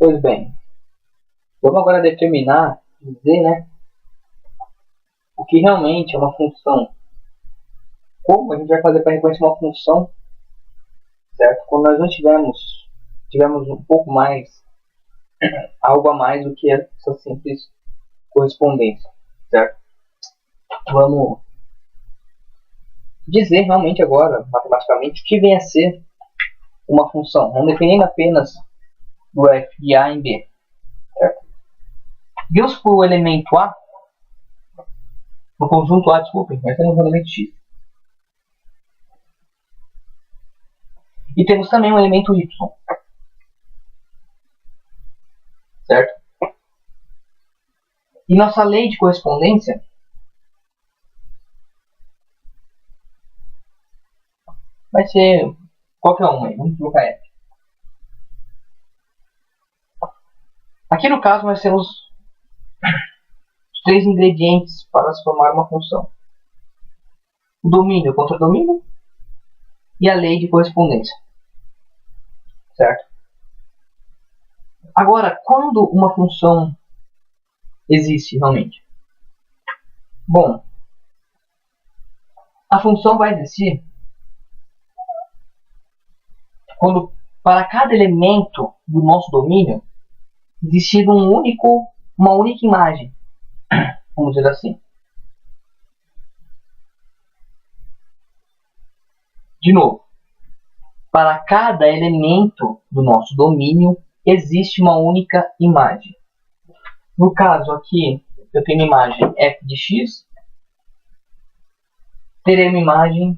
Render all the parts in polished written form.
Pois bem, vamos agora determinar, dizer, né, o que realmente é uma função. Como a gente vai fazer para reconhecer uma função, certo? Quando nós não tivermos um pouco mais, algo a mais do que essa simples correspondência, certo? Vamos dizer realmente agora, matematicamente, o que vem a ser uma função, não dependendo apenas do f de a em b, certo? Vimos para o elemento a, no conjunto a, desculpem, mas temos o elemento x. E temos também o elemento y, certo? E nossa lei de correspondência vai ser qualquer uma aí, vamos colocar f. Aqui no caso nós temos os três ingredientes para se formar uma função: o domínio, o contradomínio e a lei de correspondência, certo? Agora, quando uma função existe realmente? Bom, a função vai existir quando para cada elemento do nosso domínio existir uma única imagem, vamos dizer assim. De novo, para cada elemento do nosso domínio existe uma única imagem. No caso aqui, eu tenho uma imagem f de x, terei uma imagem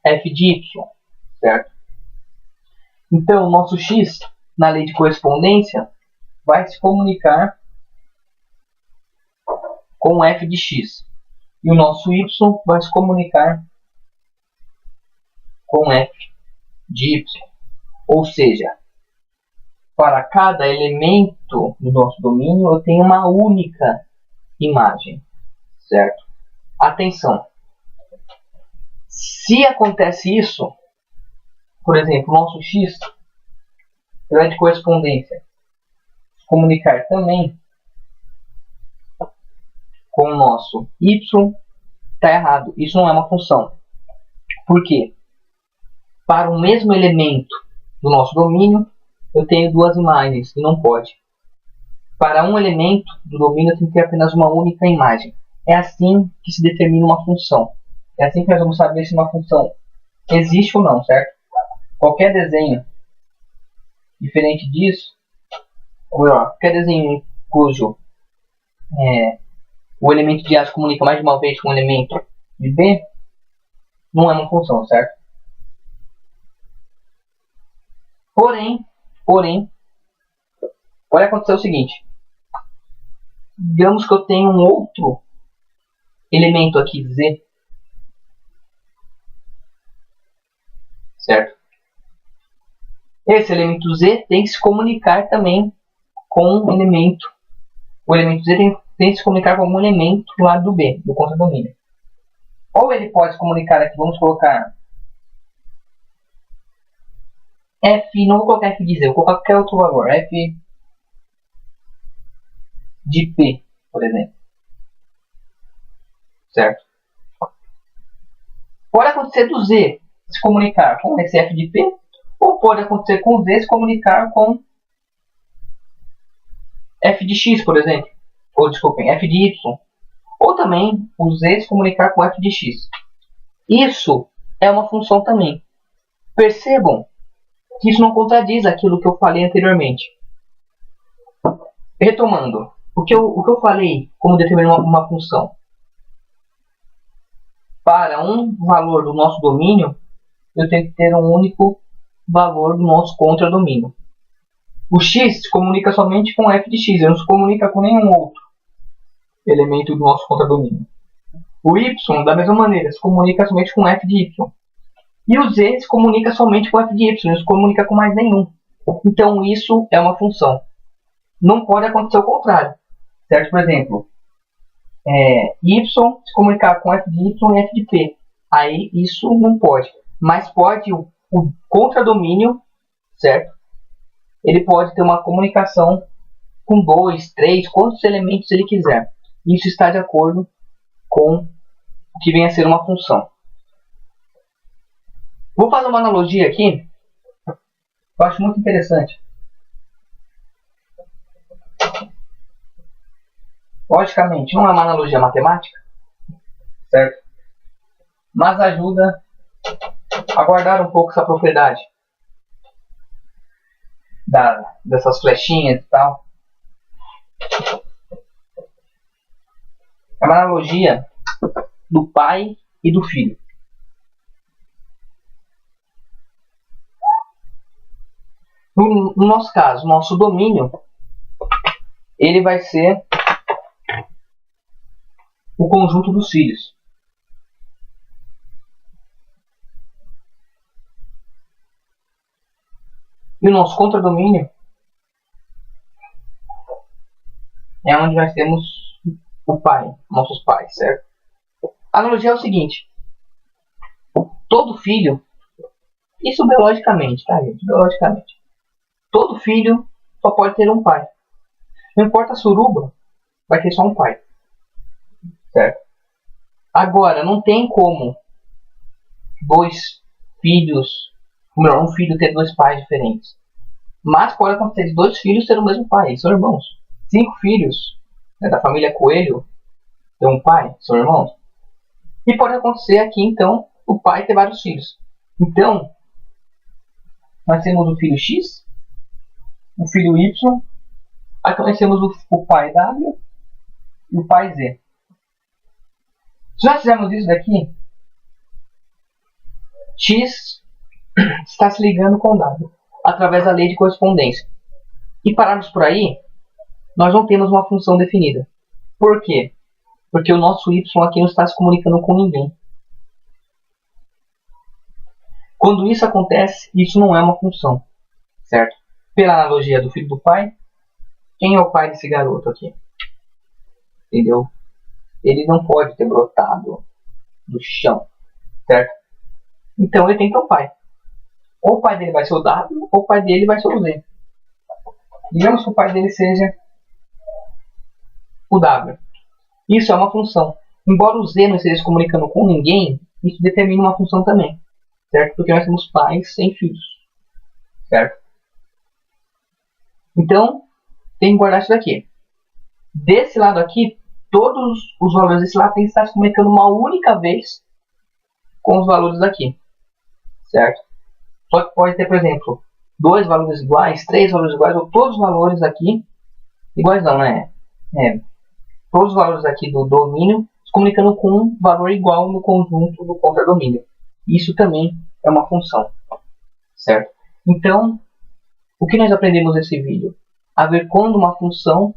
f de y, certo? Então, o nosso x, na lei de correspondência, vai se comunicar com f de x. E o nosso y vai se comunicar com f de y. Ou seja, para cada elemento do nosso domínio, eu tenho uma única imagem, certo? Atenção! Se acontece isso, por exemplo, o nosso x, pela de correspondência, se comunicar também com o nosso y, está errado. Isso não é uma função. Por quê? Para o mesmo elemento do nosso domínio, eu tenho duas imagens, e não pode. Para um elemento do domínio, eu tenho que ter apenas uma única imagem. É assim que se determina uma função. É assim que nós vamos saber se uma função existe ou não, certo? Qualquer desenho diferente disso, ou melhor, qualquer desenho cujo o elemento de A se comunica mais de uma vez com o elemento de B, não é uma função, certo? Porém, pode acontecer o seguinte: digamos que eu tenho um outro elemento aqui, Z, certo? Esse elemento Z tem que se comunicar também com o elemento Z tem que se comunicar com algum elemento do lado do B, do contradomínio. Ou ele pode se comunicar aqui, vamos colocar F, não vou colocar F de Z, vou colocar qualquer outro valor, F de P, por exemplo. Certo? Pode acontecer do Z se comunicar com esse F de P, ou pode acontecer com o Z se comunicar com F de X, por exemplo. Ou, desculpem, F de Y. Ou também o Z se comunicar com F de X. Isso é uma função também. Percebam que isso não contradiz aquilo que eu falei anteriormente. Retomando, o que eu falei como determinar uma função. Para um valor do nosso domínio, eu tenho que ter um único valor do nosso contradomínio. O x se comunica somente com f de x, ele não se comunica com nenhum outro elemento do nosso contradomínio. O y, da mesma maneira, se comunica somente com f de y. E o z se comunica somente com f de y, não se comunica com mais nenhum. Então isso é uma função. Não pode acontecer o contrário, certo? Por exemplo, y se comunicar com f de y e f de p. Aí isso não pode. Mas pode o contradomínio certo? Ele pode ter uma comunicação com 2, 3, quantos elementos ele quiser. Isso está de acordo com o que vem a ser uma função. Vou fazer uma analogia aqui, eu acho muito interessante. Logicamente, não é uma analogia matemática, certo? Mas ajuda a guardar um pouco essa propriedade dessas flechinhas e tal. É uma analogia do pai e do filho. No nosso caso, nosso domínio, ele vai ser o conjunto dos filhos. E o nosso contradomínio é onde nós temos o pai, nossos pais, certo? A analogia é o seguinte: todo filho, isso biologicamente, tá, gente? Biologicamente, todo filho só pode ter um pai. Não importa a suruba, vai ter só um pai, certo? Agora, não tem como dois filhos, melhor, um filho ter dois pais diferentes. Mas pode acontecer de dois filhos ter o mesmo pai, são irmãos. 5 filhos, né, da família Coelho ter um pai, são irmãos. E pode acontecer aqui, então, o pai ter vários filhos. Então, nós temos o filho X, o filho Y, aqui nós temos o pai W e o pai Z. Se nós fizermos isso daqui, X está se ligando com W através da lei de correspondência. E pararmos por aí, nós não temos uma função definida. Por quê? Porque o nosso Y aqui não está se comunicando com ninguém. Quando isso acontece, isso não é uma função, certo? Pela analogia do filho do pai, quem é o pai desse garoto aqui? Entendeu? Ele não pode ter brotado do chão, certo? Então ele tem que ter um pai. Ou o pai dele vai ser o W, ou o pai dele vai ser o Z. Digamos que o pai dele seja o W. Isso é uma função. Embora o Z não esteja se comunicando com ninguém, isso determina uma função também, certo? Porque nós temos pais sem filhos, certo? Então, tem que guardar isso daqui. Desse lado aqui, todos os valores desse lado têm que estar se comunicando uma única vez com os valores daqui, certo? Só que pode ter, por exemplo, 2 valores iguais, 3 valores iguais, ou todos os valores aqui iguais não, né? Todos os valores aqui do domínio se comunicando com um valor igual no conjunto do contradomínio. Isso também é uma função, certo? Então, o que nós aprendemos nesse vídeo? A ver quando uma função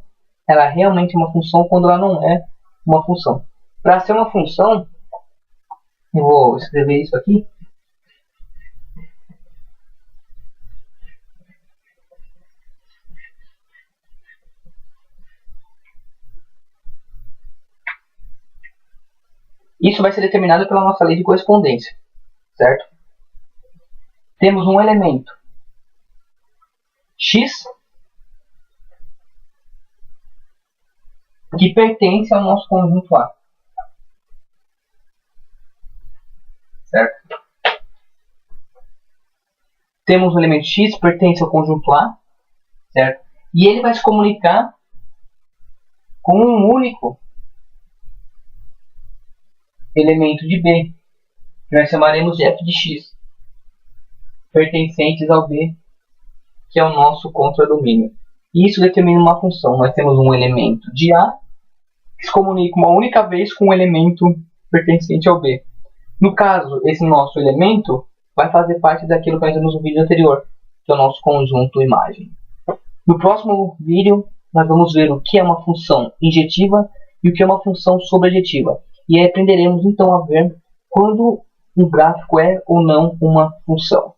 ela é realmente uma função, quando ela não é uma função. Para ser uma função, eu vou escrever isso aqui. Isso vai ser determinado pela nossa lei de correspondência, certo? Temos um elemento X que pertence ao nosso conjunto A, certo? Temos um elemento X que pertence ao conjunto A, certo? E ele vai se comunicar com um único elemento de B, que nós chamaremos de f de x, pertencentes ao B, que é o nosso contradomínio. E isso determina uma função. Nós temos um elemento de A que se comunica uma única vez com um elemento pertencente ao B. No caso, esse nosso elemento vai fazer parte daquilo que nós vimos no vídeo anterior, que é o nosso conjunto imagem. No próximo vídeo, nós vamos ver o que é uma função injetiva e o que é uma função sobrejetiva. E aí aprenderemos então a ver quando um gráfico é ou não uma função.